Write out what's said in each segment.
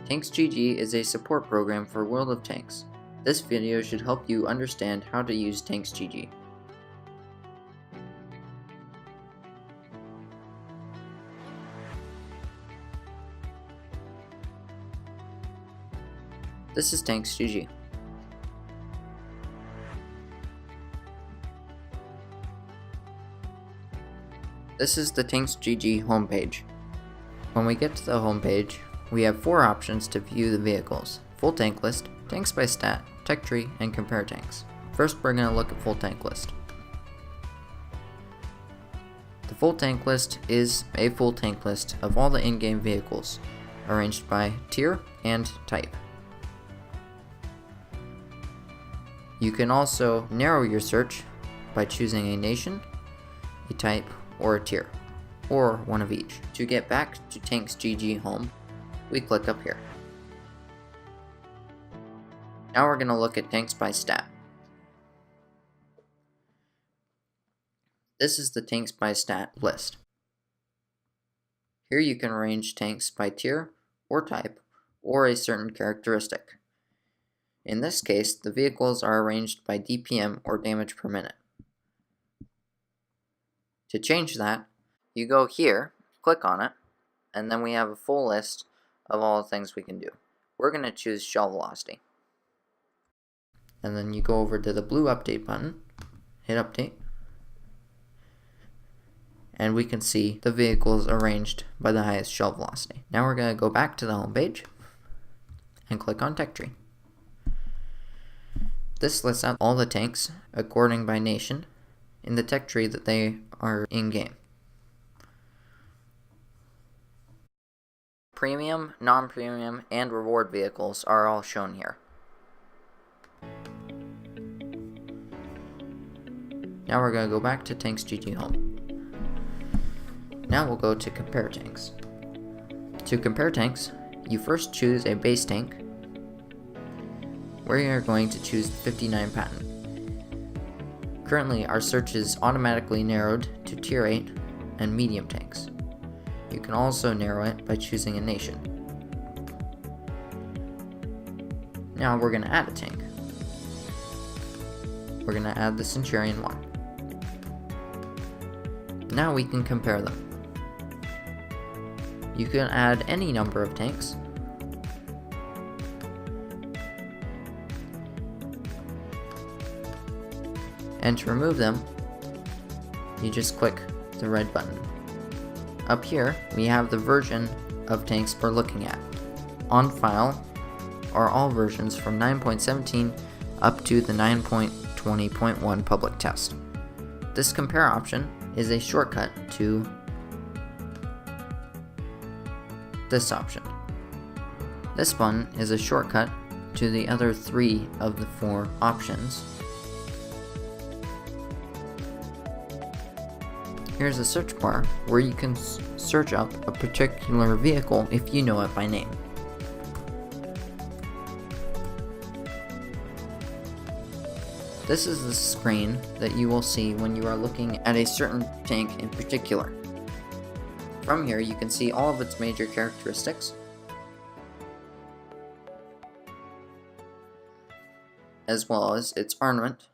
Tanks GG is a support program for World of Tanks. This video should help you understand how to use Tanks GG. This is Tanks GG. This is the Tanks GG homepage. When we get to the homepage, we have 4 options to view the vehicles: full tank list, tanks by stat, tech tree, and compare tanks. First, we're going to look at full tank list. The full tank list is a full tank list of all the in-game vehicles, arranged by tier and type. You can also narrow your search by choosing a nation, a type, or a tier, or one of each. To get back to Tanks GG home, we click up here. Now we're going to look at tanks by stat. This is the tanks by stat list. Here you can arrange tanks by tier or type or a certain characteristic. In this case, the vehicles are arranged by DPM or damage per minute. To change that, you go here, click on it, and then we have a full list of all the things we can do. We're going to choose shell velocity. And then you go over to the blue update button, hit update, and we can see the vehicles arranged by the highest shell velocity. Now we're going to go back to the home page and click on tech tree. This lists out all the tanks according by nation in the tech tree that they are in game. Premium, non-premium, and reward vehicles are all shown here. Now we're going to go back to Tanks GG Home. Now we'll go to Compare Tanks. To compare tanks, you first choose a base tank, where you're going to choose 59 patent. Currently, our search is automatically narrowed to Tier 8 and medium tanks. You can also narrow it by choosing a nation. Now we're going to add a tank. We're going to add the Centurion 1. Now we can compare them. You can add any number of tanks. And to remove them, you just click the red button. Up here, we have the version of tanks we're looking at. On file are all versions from 9.17 up to the 9.20.1 public test. This compare option is a shortcut to this option. This one is a shortcut to the other 3 of the 4 options. Here's a search bar where you can search up a particular vehicle if you know it by name. This is the screen that you will see when you are looking at a certain tank in particular. From here you can see all of its major characteristics, as well as its armament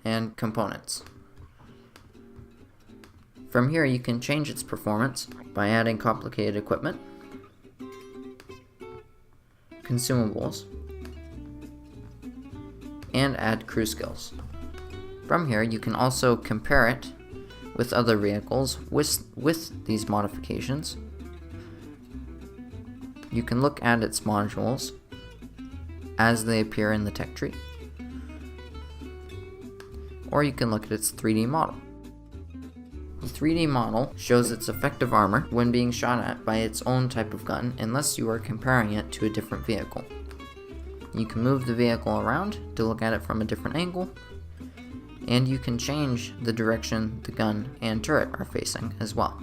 and components. From here you can change its performance by adding complicated equipment, consumables, and add crew skills. From here you can also compare it with other vehicles with these modifications. You can look at its modules as they appear in the tech tree, or you can look at its 3D model. The 3D model shows its effective armor when being shot at by its own type of gun, unless you are comparing it to a different vehicle. You can move the vehicle around to look at it from a different angle, and you can change the direction the gun and turret are facing as well.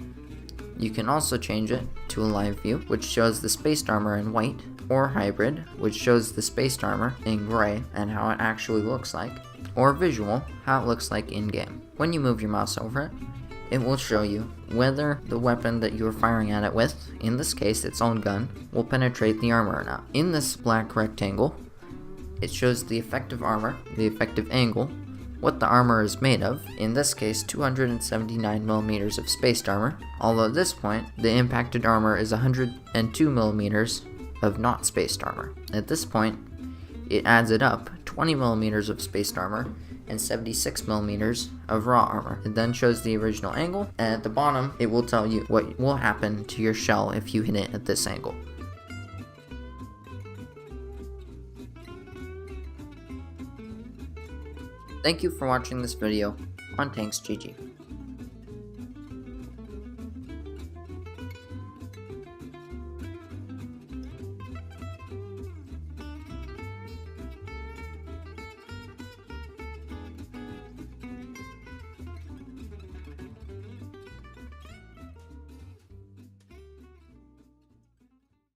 You can also change it to a live view, which shows the spaced armor in white, or hybrid, which shows the spaced armor in gray and how it actually looks like, or visual, how it looks like in-game. When you move your mouse over it, it will show you whether the weapon that you are firing at it with, in this case its own gun, will penetrate the armor or not. In this black rectangle, it shows the effective armor, the effective angle, what the armor is made of, in this case 279mm of spaced armor, although at this point the impacted armor is 102mm of not spaced armor. At this point, it adds it up, 20mm of spaced armor and 76mm of raw armor. It then shows the original angle, and at the bottom it will tell you what will happen to your shell if you hit it at this angle. Thank you for watching this video on Tanks GG.